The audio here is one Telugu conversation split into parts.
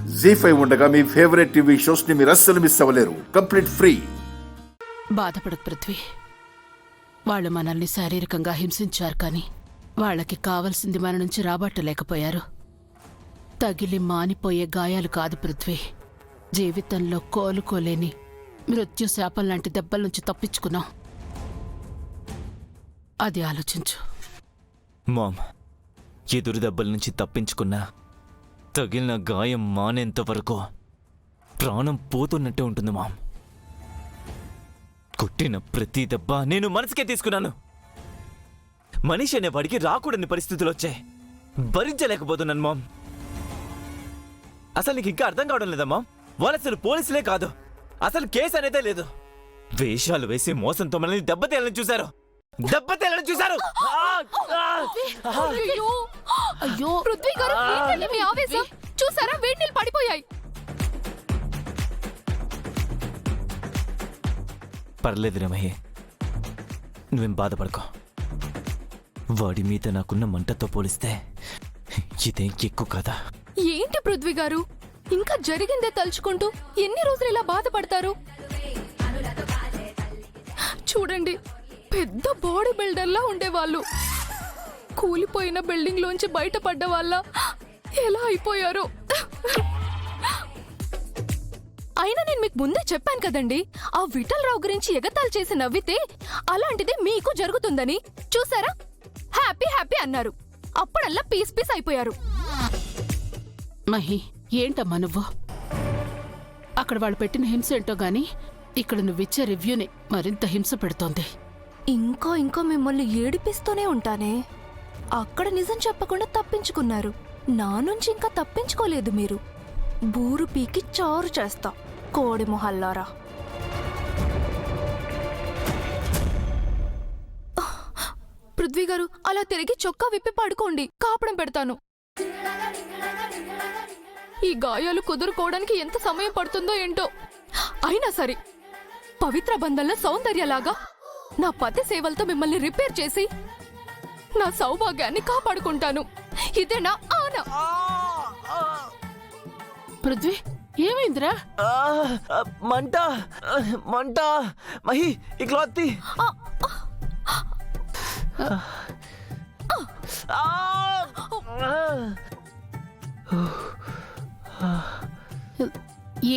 జీ5 ఉండగా మీ ఫేవరెట్ టీవీ షోస్ ని మీరు అస్సలు మిస్ అవ్వలేరు. Complete free. బాధపడకు పృథ్వీ. వాళ్ళు మనల్ని శారీరకంగా హింసించారు, కానీ వాళ్ళకి కావలసింది మన నుంచి రాబట్టలేకపోయారు. తగిలి మానిపోయే గాయాలు కాదు పృథ్వీ, జీవితంలో కోలుకోలేని మృత్యు శాపం లాంటి దెబ్బల నుంచి తప్పించుకున్నాం. అది ఆలోచించు. మామ్, ఎదురు దెబ్బల నుంచి తప్పించుకున్నా తగిలిన గాయం మానేంత వరకు ప్రాణం పోతున్నట్టే ఉంటుంది మామ్. కొట్టిన ప్రతి దెబ్బ నేను మనసుకే తీసుకున్నాను. మనిషి అనే వాడికి రాకూడని పరిస్థితులు వచ్చాయి. భరించలేకపోతున్నాను మామ్. అసలు నీకు ఇంకా అర్థం కావడం లేదా మామ్? వాళ్ళు అసలు పోలీసులే కాదు, అసలు కేసు అనేదే లేదు. వేషాలు వేసి మోసంతో మనల్ని దెబ్బతేయాలని చూశారు. అయ్యో పృథ్వీ గారు, ఏంటండి మీ ఆవేశం? చూసారా, వేడి నీళ్ళు పడిపోయాయి. పర్లేదు రమయ్య, నువ్వేం బాధపడకో. వాడి మీద నాకున్న మంటతో పోలిస్తే ఇదేం ఎక్కువ కదా. ఏంటి పృథ్వీ గారు, ఇంకా జరిగిందే తలుచుకుంటూ ఎన్ని రోజులు ఇలా బాధపడతారు? చూడండి, పెద్ద బాడీ బిల్డర్లా ఉండేవాళ్ళు కూలిపోయిన బిల్డింగ్ లోంచి బయటపడ్డ వాళ్ళ ఎలా అయిపోయారు. అయినా నేను మీకు ముందే చెప్పాను కదండి, ఆ విఠల్ రావు గురించి ఎగతాళి చేసి నవ్వితే అలాంటిదే మీకు జరుగుతుందని. చూసారా, హ్యాపీ హ్యాపీ అన్నారు, అప్పుడల్లా పీస్ పీస్ అయిపోయారు. మహి, ఏంటమ్మా నువ్వు? అక్కడ వాళ్ళు పెట్టిన హింస ఏంటో గాని ఇక్కడ నువ్విచ్చే రివ్యూని మరింత హింస పెడుతోంది. ఇంకో మిమ్మల్ని ఏడిపిస్తూనే ఉంటానే. అక్కడ నిజం చెప్పకుండా తప్పించుకున్నారు, నా నుంచి ఇంకా తప్పించుకోలేదు మీరు. బూరు పీకి చారు చేస్తా, కోడి మొహల్లారా. పృథ్వీ గారు, అలా తిరిగి చొక్కా విప్పి పడుకోండి, కాపడం పెడతాను. ఈ గాయాలు కుదురుకోవడానికి ఎంత సమయం పడుతుందో ఏంటో. అయినా సరే, పవిత్ర బంధంలో సౌందర్యలాగా నా పతి సేవలతో మిమ్మల్ని రిపేర్ చేసి నా సౌభాగ్యాన్ని కాపాడుకుంటాను. ఇదే నా ఆన. పృథ్వీ, ఏమైందిరా? మంట మంట. మహి, ఈ క్లాత్ తీ.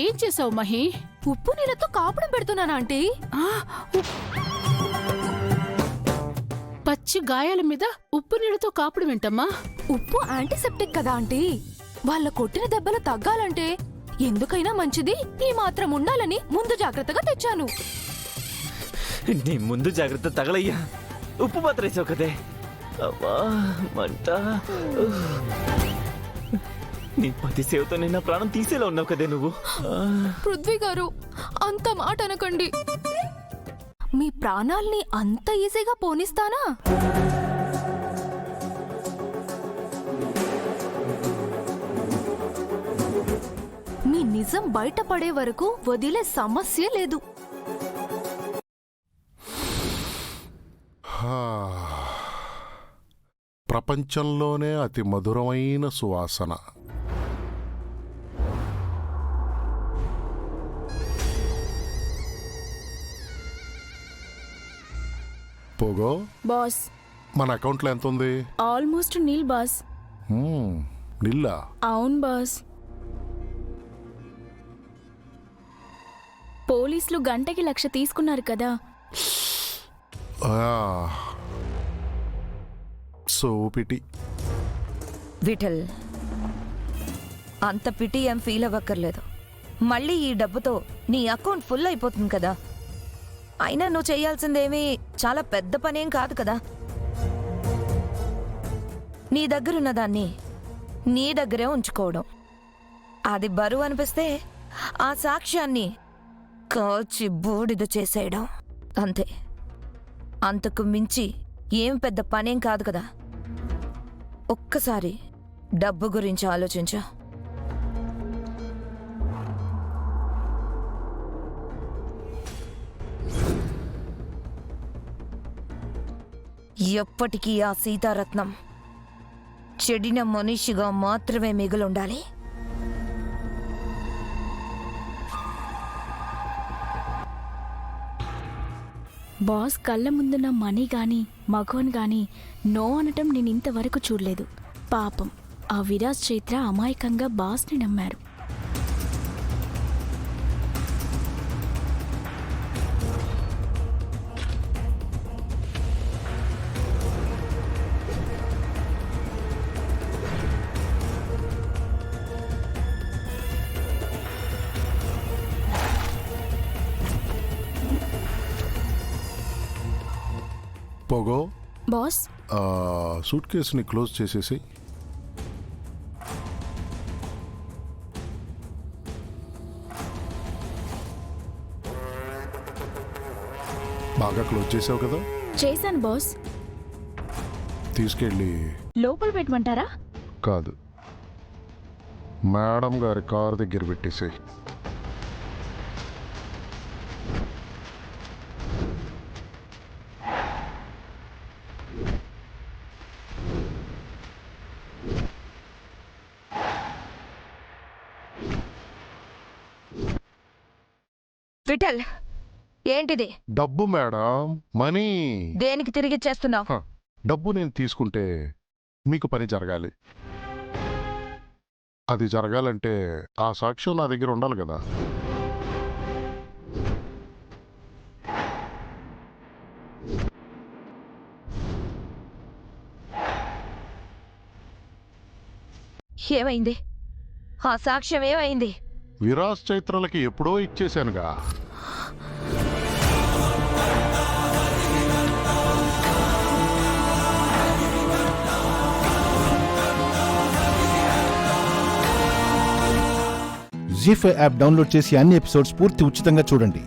ఏం చేసావు మహి? ఉప్పు నీళ్ళతో కాపడం పెడుతున్నానా ఆంటీ? పచ్చి గాయాల మీద ఉప్పు నీళ్ళతో కాపడం ఏంటమ్మా? ఉప్పు యాంటీసెప్టిక్ కదా ఆంటీ. వాళ్ళ కొట్టిన దెబ్బలు తగ్గాలంటే ఎందుకైనా మంచిది ఈ మాత్రం ఉండాలని ముందు జాగ్రత్తగా తెచ్చాను. నీ ముందు జాగ్రత్త తగలయ్యా. ఉప్పు మాత్రం వేసావు కదే. అమ్మా మంట. నీ పతి సేవతో నేను నా ప్రాణం తీసేలా ఉన్నావు కదే నువ్వు. పృథ్వీ గారు, అంత మాట అనకండి. మీ ప్రాణాల్ని అంత ఈజీగా పోనిస్తానా? మీ నిజం బయటపడే వరకు వదిలే సమస్య లేదు. ప్రపంచంలోనే అతి మధురమైన సువాసన. పోగో బాస్, మన అకౌంట్లో ఎంత ఉంది? Almost nil boss. నిల్లా? అవును బాస్. పోలీసులు గంటకి 1,00,000 తీసుకున్నారు కదా. So PT. విఠల్, అంత పిటి ఏం ఫీల్ అవ్వక్కర్లేదు. మళ్ళీ ఈ డబ్బుతో నీ అకౌంట్ ఫుల్ అయిపోతుంది కదా. అయినా నువ్వు చేయాల్సిందేమీ చాలా పెద్ద పనేం కాదు కదా. నీ దగ్గరున్న దాన్ని నీ దగ్గరే ఉంచుకోవడం. అది బరువు అనిపిస్తే ఆ సాక్ష్యాన్ని కాల్చి బూడిద చేసేయడం అంతే. అంతకు మించి ఏం పెద్ద పనేం కాదు కదా. ఒక్కసారి డబ్బు గురించి ఆలోచించు. ఎప్పటికీ ఆ సీతారత్నం చెడిన మనిషిగా మాత్రమే మిగులుండాలి. బాస్ కళ్ళ ముందున్న మనీ గాని మగోన్ గాని నో అనటం నేను ఇంతవరకు చూడలేదు. పాపం ఆ విరాజ్ చైత్ర అమాయకంగా బాస్ని నమ్మారు. పోగో బాస్ సూట్ కేసుని క్లోజ్ చేసేసి. బాగా క్లోజ్ చేసావు కదా, చేశాను బాస్. తీసుకెళ్ళి లోపల పెట్టమంటారా? కాదు, మేడం గారి కారు దగ్గర పెట్టేసేయి. విఠల్, ఏంటిది? డబ్బు మేడం, మనీ. దేనికి తిరిగిచ్చేస్తున్నావు? హ, డబ్బు నేను తీసుకుంటే మీకు పని జరగాలి. అది జరగాలంటే ఆ సాక్ష్యం నా దగ్గర ఉండాలి కదా. ఏమైంది? ఆ సాక్ష్యం ఏమైంది? విరాజ్ చైత్రలకి ఎప్పుడో ఇచ్చేశానుగా. జీ5 యాప్ డౌన్లోడ్ చేసి అన్ని ఎపిసోడ్స్ పూర్తి ఉచితంగా చూడండి.